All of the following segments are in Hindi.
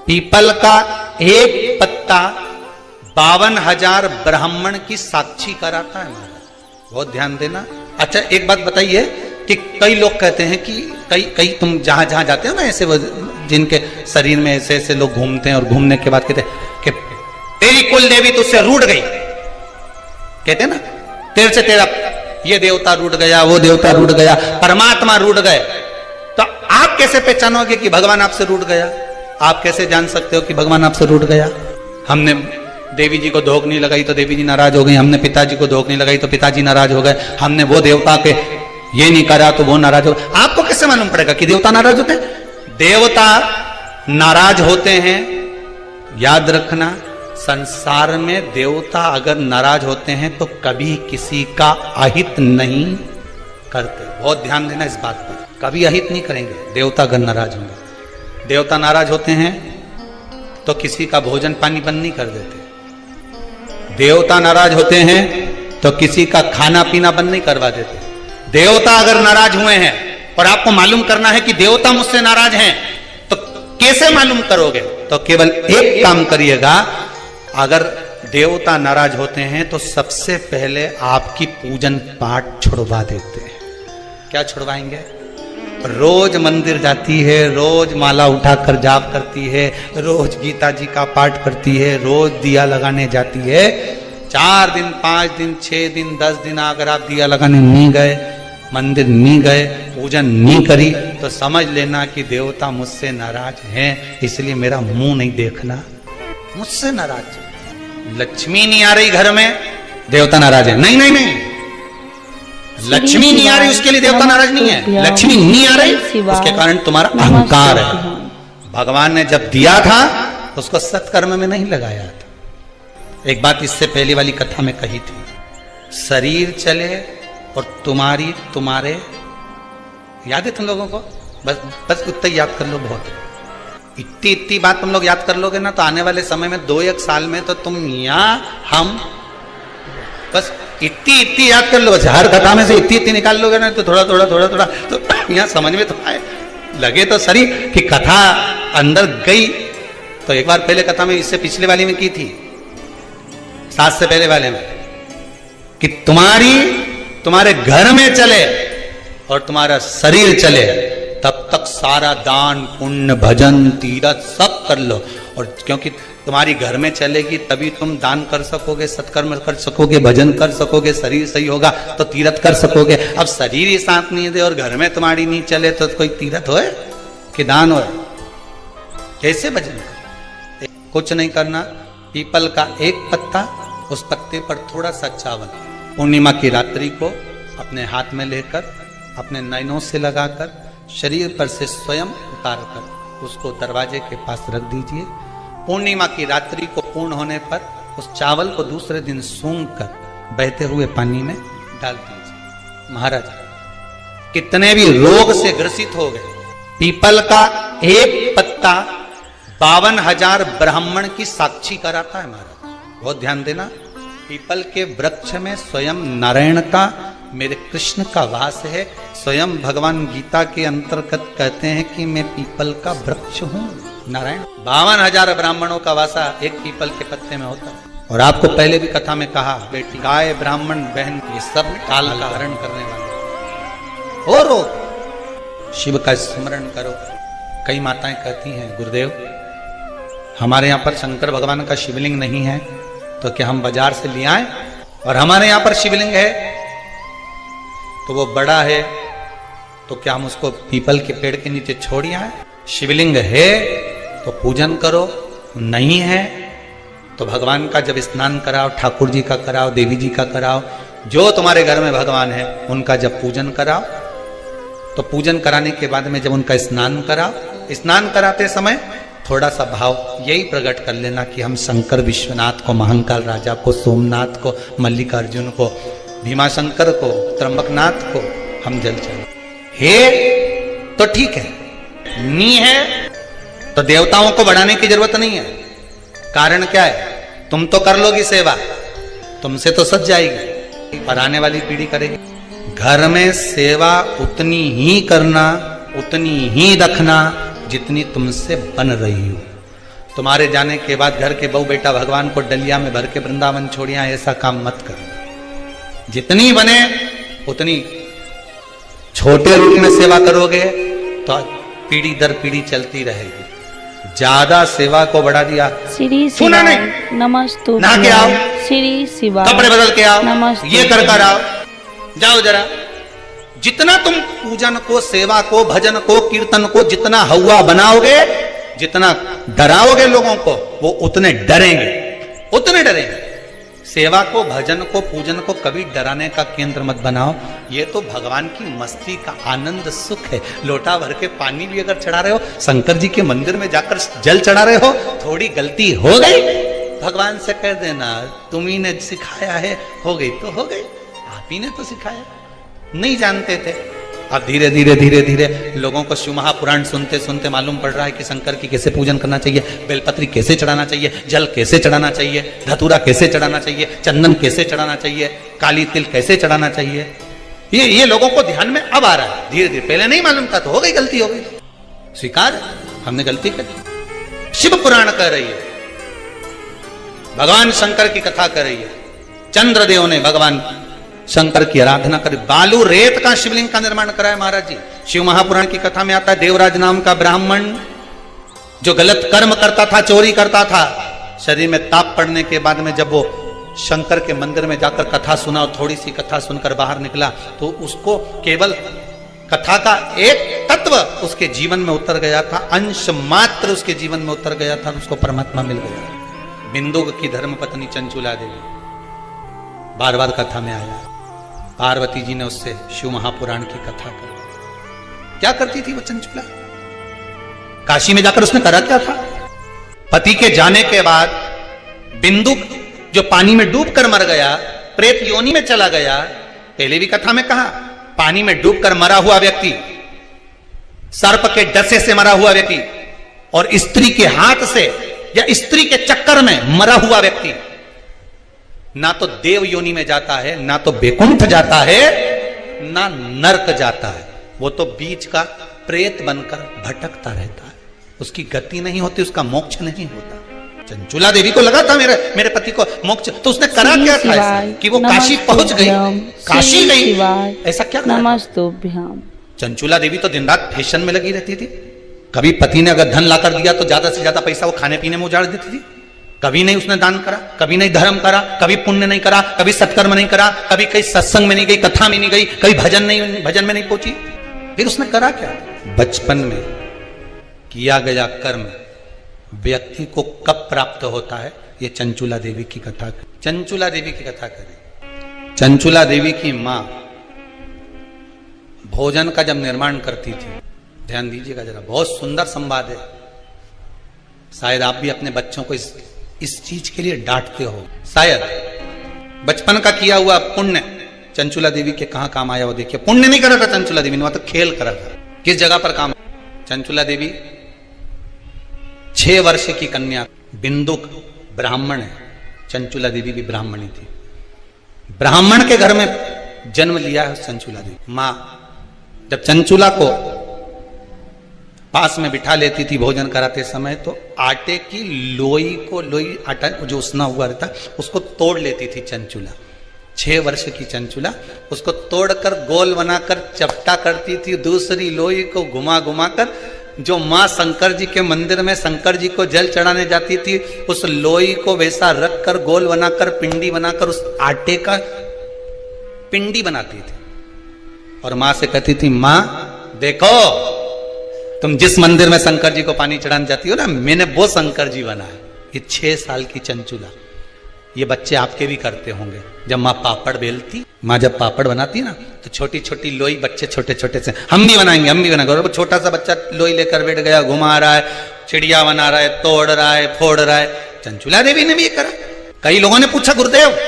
पीपल का एक पत्ता 52,000 ब्राह्मण की साक्षी कराता है महाराज। बहुत ध्यान देना। अच्छा एक बात बताइए कि कई लोग कहते हैं कि कई तुम जहां जहां जाते हो ना, ऐसे जिनके शरीर में ऐसे ऐसे लोग घूमते हैं और घूमने के बाद कहते हैं कि तेरी कुल देवी तुझसे रूठ गई, कहते हैं ना, तेरे से तेरा ये देवता रूठ गया, वो देवता रूठ गया, परमात्मा रूठ गए। तो आप कैसे पहचानोगे कि भगवान आपसे रूठ गया? आप कैसे जान सकते हो कि भगवान आपसे रूठ गया? हमने देवी जी को धोख नहीं लगाई तो देवी जी नाराज हो गई, हमने पिताजी को धोख नहीं लगाई तो पिताजी नाराज हो गए, हमने वो देवता के ये नहीं करा तो वो नाराज हो गए। आपको कैसे मालूम पड़ेगा कि देवता नाराज होते हैं? देवता नाराज होते हैं। याद रखना, संसार में देवता अगर नाराज होते हैं तो कभी किसी का अहित नहीं करते। बहुत ध्यान देना इस बात पर, कभी अहित नहीं करेंगे देवता अगर नाराज होंगे। देवता नाराज होते हैं तो किसी का भोजन पानी बंद नहीं कर देते। देवता नाराज होते हैं तो किसी का खाना पीना बंद नहीं करवा देते। देवता अगर नाराज हुए हैं और आपको मालूम करना है कि देवता मुझसे नाराज हैं, तो कैसे मालूम करोगे? तो केवल एक काम करिएगा, अगर देवता नाराज होते हैं तो सबसे पहले आपकी पूजन पाठ छुड़वा देते हैं। क्या छुड़वाएंगे? रोज मंदिर जाती है, रोज माला उठाकर जाप करती है, रोज गीता जी का पाठ करती है, रोज दिया लगाने जाती है। 4 दिन 5 दिन 6 दिन 10 दिन अगर आप दिया लगाने नहीं गए, मंदिर नहीं गए, पूजन नहीं करी, तो समझ लेना कि देवता मुझसे नाराज हैं, इसलिए मेरा मुंह नहीं देखना। मुझसे नाराज। लक्ष्मी नहीं आ रही घर में, देवता नाराज है? नहीं नहीं नहीं, लक्ष्मी नहीं आ रही उसके लिए देवता नाराज नहीं है। लक्ष्मी नहीं आ रही उसके कारण तुम्हारा अहंकार है। भगवान ने जब दिया था उसको सत्कर्म में नहीं लगाया था। एक बात इससे पहले वाली कथा में कही थी, शरीर चले और तुम्हारे याद है तुम लोगों को? बस उतना याद कर लो, बहुत इतनी बात तुम लोग याद कर लोगे ना, तो आने वाले समय में 2-1 साल में तो तुम या हम बस इतनी याद कर लो। बस हर कथा में से इतनी निकाल लोगे ना, तो थोड़ा तो यहाँ समझ में तो आए, लगे तो सही कि कथा अंदर गई। तो एक बार पहले कथा में, इससे पिछले वाली में की थी, 7 से पहले वाले में, कि तुम्हारे घर में चले और तुम्हारा शरीर चले, तब तक सारा दान पुण्य भजन तीरथ सब कर लो। और क्योंकि तुम्हारी घर में चलेगी तभी तुम दान कर सकोगे, सत्कर्म कर सकोगे, भजन कर सकोगे, शरीर सही होगा तो तीरथ कर सकोगे। अब शरीर ही साथ नहीं दे और घर में तुम्हारी नहीं चले तो कोई तीरथ होए कि दान होए? कैसे भजन करे? कुछ नहीं करना, पीपल का एक पत्ता, उस पत्ते पर थोड़ा सा चावल, पूर्णिमा की रात्रि को अपने हाथ में लेकर, अपने नयनों से लगाकर, शरीर पर से स्वयं उतारकर उसको दरवाजे के पास रख दीजिए। पूर्णिमा की रात्रि को पूर्ण होने पर उस चावल को दूसरे दिन सूंघ कर बहते हुए पानी में डाल दीजिए। महाराज कितने भी रोग से ग्रसित हो गए, पीपल का एक पत्ता 52,000 ब्राह्मण की साक्षी कराता है महाराज। बहुत ध्यान देना, पीपल के वृक्ष में स्वयं नारायण का, मेरे कृष्ण का वास है। स्वयं भगवान गीता के अंतर्गत कहते हैं कि मैं पीपल का वृक्ष हूं। नारायण 52,000 ब्राह्मणों का वासा एक पीपल के पत्ते में होता है। और आपको पहले भी कथा में कहा, बेटी गाय ब्राह्मण बहन ये सब काल का हरण करने वाले हो। शिव का स्मरण करो। कई माताएं कहती हैं, गुरुदेव हमारे यहाँ पर शंकर भगवान का शिवलिंग नहीं है, तो क्या हम बाजार से ले आए? और हमारे यहाँ पर शिवलिंग है तो वो बड़ा है, तो क्या हम उसको पीपल के पेड़ के नीचे छोड़ आए? शिवलिंग है तो पूजन करो, नहीं है तो भगवान का जब स्नान कराओ, ठाकुर जी का कराओ, देवी जी का कराओ, जो तुम्हारे घर में भगवान है उनका जब पूजन कराओ, तो पूजन कराने के बाद में जब उनका स्नान कराओ, स्नान कराते समय थोड़ा सा भाव यही प्रकट कर लेना कि हम शंकर विश्वनाथ को, महाकाल राजा को, सोमनाथ को, मल्लिकार्जुन को, भीमाशंकर को, त्र्यंबकनाथ को हम जल चढ़ाएं। हे तो ठीक है, नहीं है तो देवताओं को बढ़ाने की जरूरत नहीं है। कारण क्या है? तुम तो कर लोगी सेवा, तुमसे तो सज जाएगी, पर आने वाली पीढ़ी करेगी। घर में सेवा उतनी ही करना, उतनी ही रखना जितनी तुमसे बन रही हो। तुम्हारे जाने के बाद घर के बहू बेटा भगवान को डलिया में भर के वृंदावन छोड़िया, ऐसा काम मत करो। जितनी बने उतनी छोटे रूप में सेवा करोगे तो पीढ़ी दर पीढ़ी चलती रहेगी। ज्यादा सेवा को बढ़ा दिया, श्री सुना नहीं, नमस्तु नहा के आओ, श्री शिवा, कपड़े बदल के आओ, नमस्तु, ये कर आओ, जाओ जरा। जितना तुम पूजन को, सेवा को, भजन को, कीर्तन को जितना हवा बनाओगे, जितना डराओगे लोगों को, वो उतने डरेंगे, उतने डरेंगे। सेवा को, भजन को, पूजन को कभी डराने का केंद्र मत बनाओ। ये तो भगवान की मस्ती का आनंद सुख है। लोटा भर के पानी भी अगर चढ़ा रहे हो, शंकर जी के मंदिर में जाकर जल चढ़ा रहे हो, थोड़ी गलती हो गई, भगवान से कह देना तुम्ही ने सिखाया है, हो गई तो हो गई, आप ही ने तो सिखाया, नहीं जानते थे। अब धीरे धीरे धीरे धीरे लोगों को शिव महापुराण सुनते सुनते मालूम पड़ रहा है कि शंकर की कैसे पूजन करना चाहिए, बेलपत्री कैसे चढ़ाना चाहिए, जल कैसे चढ़ाना चाहिए, धतूरा कैसे चढ़ाना चाहिए, चंदन कैसे चढ़ाना चाहिए, काली तिल कैसे चढ़ाना चाहिए। ये लोगों को ध्यान में अब आ रहा है धीरे धीरे। पहले नहीं मालूम था तो हो गई, गलती हो गई, स्वीकार, हमने गलती कर। शिव पुराण कह रही है, भगवान शंकर की कथा कर रही है। चंद्रदेव ने भगवान शंकर की आराधना करी, बालू रेत का शिवलिंग का निर्माण कराया महाराज जी। शिव महापुराण की कथा में आता है, देवराज नाम का ब्राह्मण जो गलत कर्म करता था, चोरी करता था, शरीर में ताप पड़ने के बाद में जब वो शंकर के मंदिर में जाकर कथा सुना और थोड़ी सी कथा सुनकर बाहर निकला, तो उसको केवल कथा का एक तत्व उसके जीवन में उतर गया था, अंश मात्र उसके जीवन में उतर गया था, उसको परमात्मा मिल गया। बिंदुक की धर्मपत्नी चंचुला देवी बार बार कथा में आया, पार्वती जी ने उससे शिव महापुराण की कथा करवाई। क्या करती थी वो चंचुला? काशी में जाकर उसने करा क्या था? पति के जाने के बाद बिंदु जो पानी में डूबकर मर गया, प्रेत योनि में चला गया। पहले भी कथा में कहा, पानी में डूबकर मरा हुआ व्यक्ति, सर्प के डसे से मरा हुआ व्यक्ति और स्त्री के हाथ से या स्त्री के चक्कर में मरा हुआ व्यक्ति ना तो देव योनि में जाता है, ना तो बैकुंठ जाता है, ना नरक जाता है। वो तो बीच का प्रेत बनकर भटकता रहता है, उसकी गति नहीं होती, उसका मोक्ष नहीं होता। चंचुला देवी को लगा था मेरे पति को मोक्ष, तो उसने करा क्या था ऐसा कि वो काशी पहुंच गई, काशी गई, ऐसा क्या करा? चंचुला देवी तो दिन रात फैशन में लगी रहती थी। कभी पति ने अगर धन लाकर दिया तो ज्यादा से ज्यादा पैसा वो खाने पीने में उजाड़ देती थी। कभी नहीं उसने दान करा, कभी नहीं धर्म करा, कभी पुण्य नहीं करा, कभी सत्कर्म नहीं करा, कभी कहीं सत्संग में नहीं गई, कथा में नहीं गई, कभी भजन में नहीं पहुंची। फिर उसने करा क्या? बचपन में किया गया कर्म व्यक्ति को कब प्राप्त होता है, ये चंचुला देवी की कथा। चंचुला देवी की कथा करें। चंचुला देवी की मां भोजन का जब निर्माण करती थी, ध्यान दीजिएगा जरा, बहुत सुंदर संवाद है। शायद आप भी अपने बच्चों को इस चीज के लिए डांटते हो, शायद बचपन का किया हुआ पुण्य चंचुला देवी के कहां काम आया वो देखिए। पुण्य नहीं करा था चंचुला देवी ने, वहां तो खेल करा था। किस जगह पर काम? चंचुला देवी 6 वर्ष की कन्या, बिंदुक ब्राह्मण है, चंचुला देवी भी ब्राह्मणी थी, ब्राह्मण के घर में जन्म लिया है चंचुला देवी। मां जब चंचुला को पास में बिठा लेती थी भोजन कराते समय, तो आटे की लोई आटा जो उसना हुआ रहता उसको तोड़ लेती थी चंचुला। 6 वर्ष की चंचुला उसको तोड़कर गोल बनाकर चपटा करती थी, दूसरी लोई को घुमा घुमा कर जो माँ शंकर जी के मंदिर में शंकर जी को जल चढ़ाने जाती थी, उस लोई को वैसा रख कर गोल बनाकर पिंडी बनाकर उस आटे का पिंडी बनाती थी और माँ से कहती थी, माँ देखो तुम जिस मंदिर में शंकर जी को पानी चढ़ाने जाती हो ना, मैंने वो शंकर जी बनाया। ये 6 साल की चंचुला, ये बच्चे आपके भी करते होंगे। जब माँ पापड़ बेलती, माँ जब पापड़ बनाती है ना, तो छोटी छोटी लोई बच्चे छोटे छोटे से हम भी बनाएंगे। और छोटा सा बच्चा लोई लेकर बैठ गया, घुमा रहा है, चिड़िया बना रहा है, तोड़ रहा है, फोड़ रहा है। चंचुला देवी ने भी ये करा। कई लोगों ने पूछा, गुरुदेव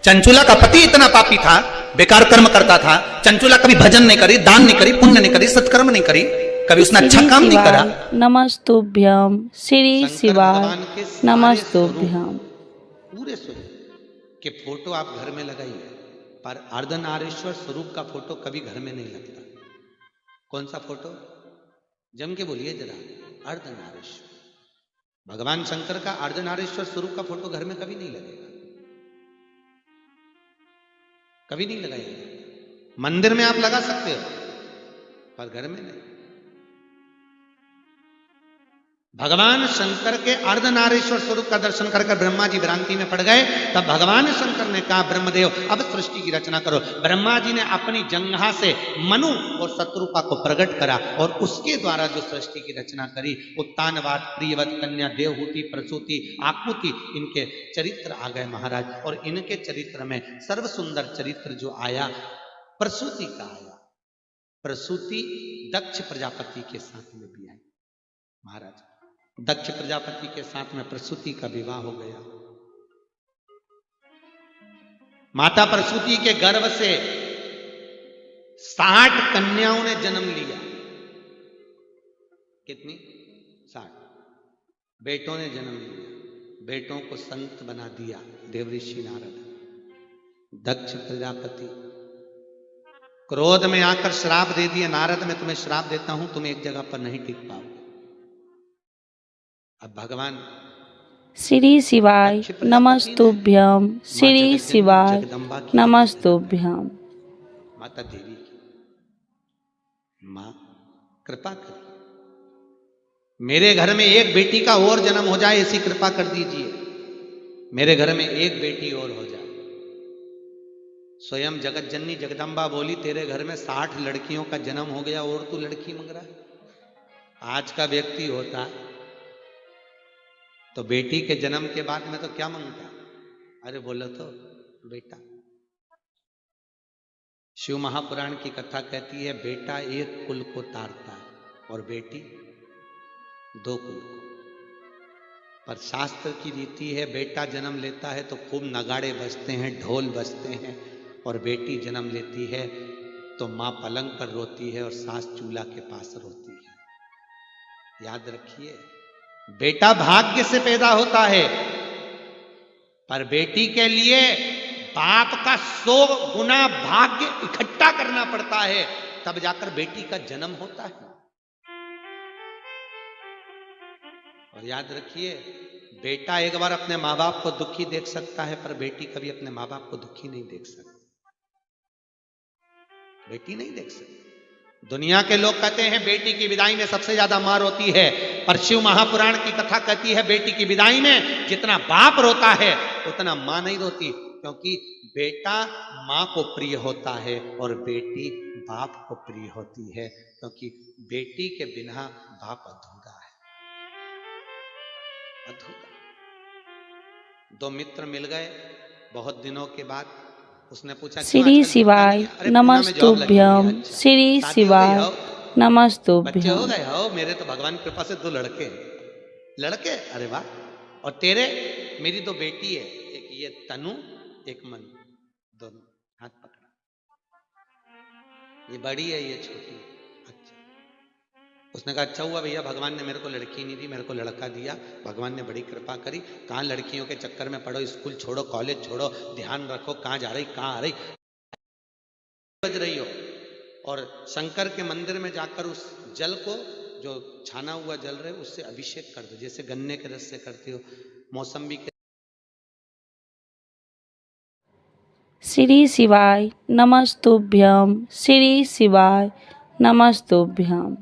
चंचुला का पति इतना पापी था, बेकार कर्म करता था, चंचुला कभी भजन नहीं करी, दान नहीं करी, पुण्य नहीं करी, सत्कर्म नहीं करी, कभी उसने अच्छा काम नहीं करा। नमस्तुभ्यम श्री शिवाय नमस्तुभ्यम। पूरे स्वरूप के फोटो आप घर में लगाइए, पर अर्धनारीश्वर स्वरूप का फोटो कभी घर में नहीं लगता। कौन सा फोटो? जम के बोलिए जरा, अर्धनारीश्वर। भगवान शंकर का अर्धनारीश्वर स्वरूप का फोटो घर में कभी नहीं लगेगा, कभी नहीं लगाएगा। मंदिर में आप लगा सकते हो पर घर में नहीं। भगवान शंकर के अर्धनारीश्वर स्वरूप का दर्शन कर ब्रह्मा जी भ्रांति में पड़ गए। तब भगवान शंकर ने कहा ब्रह्मदेव अब सृष्टि की रचना करो। ब्रह्मा जी ने अपनी जंघा से मनु और शत्रुपा को प्रकट करा और उसके द्वारा जो सृष्टि की रचना करी, उत्तानवाद, प्रियवत, कन्या, देवहूति, प्रसूति, आकुति, इनके चरित्र आ गए महाराज। और इनके चरित्र में सर्व सुंदर चरित्र जो आया प्रसूति का आया। प्रसूति दक्ष प्रजापति के साथ में भी आई महाराज। दक्ष प्रजापति के साथ में प्रसूति का विवाह हो गया। माता प्रसूति के गर्भ से 60 कन्याओं ने जन्म लिया। कितनी? 60 बेटों ने जन्म लिया। बेटों को संत बना दिया देवऋषि नारद। दक्ष प्रजापति क्रोध में आकर श्राप दे दिया, नारद मैं तुम्हें श्राप देता हूं, तुम एक जगह पर नहीं टिक पाओगे। अब भगवान श्री शिवाय नमस्तुभ्यं, श्री शिवाय नमस्तुभ्यं। माता देवी की मां कृपा कर, मेरे घर में एक बेटी का और जन्म हो जाए, ऐसी कृपा कर दीजिए। मेरे घर में एक बेटी और हो जाए। स्वयं जगत जननी जगदम्बा बोली तेरे घर में 60 लड़कियों का जन्म हो गया और तू लड़की मांग रहा है। आज का व्यक्ति होता तो बेटी के जन्म के बाद में तो क्या मांगता? अरे बोलो तो बेटा। शिव महापुराण की कथा कहती है बेटा एक कुल को तारता है और बेटी 2 कुल को। पर शास्त्र की रीति है बेटा जन्म लेता है तो खूब नगाड़े बजते हैं, ढोल बजते हैं, और बेटी जन्म लेती है तो मां पलंग पर रोती है और सास चूल्हा के पास रोती है। याद रखिए बेटा भाग्य से पैदा होता है, पर बेटी के लिए बाप का 100 गुना भाग्य इकट्ठा करना पड़ता है, तब जाकर बेटी का जन्म होता है। और याद रखिए बेटा एक बार अपने माँ बाप को दुखी देख सकता है, पर बेटी कभी अपने माँ बाप को दुखी नहीं देख सकती। बेटी नहीं देख सकती। दुनिया के लोग कहते हैं बेटी की विदाई में सबसे ज्यादा मां रोती है, पर शिव महापुराण की कथा कहती है बेटी की विदाई में जितना बाप रोता है उतना मां नहीं रोती, क्योंकि बेटा मां को प्रिय होता है और बेटी बाप को प्रिय होती है, क्योंकि बेटी के बिना बाप अधूरा है, अधूरा। 2 मित्र मिल गए बहुत दिनों के बाद। उसने पूछा श्री शिवाय नमस्तुभ्यं, श्री शिवाय नमस्तुभ्यं। बच्चे हो गए हो? मेरे तो भगवान की कृपा से 2 लड़के। लड़के? अरे वाह। और तेरे? मेरी 2 बेटी है, एक ये तनु एक मन, दोनों हाथ पकड़ा। ये बड़ी है ये छोटी। अच्छा। उसने कहा अच्छा हुआ भैया भगवान ने मेरे को लड़की नहीं दी, मेरे को लड़का दिया, भगवान ने बड़ी कृपा करी। कहाँ लड़कियों के चक्कर में पढ़ो, स्कूल छोड़ो, कॉलेज छोड़ो, ध्यान रखो कहाँ जा रही कहाँ आ रही बज रही हो। और शंकर के मंदिर में जाकर उस जल को जो छाना हुआ जल रहे उससे अभिषेक कर दो, जैसे गन्ने के रस से करते हो, मौसम्बी के। श्री शिवाय नमस्तुभ्यं, श्री शिवाय नमस्तुभ्यं।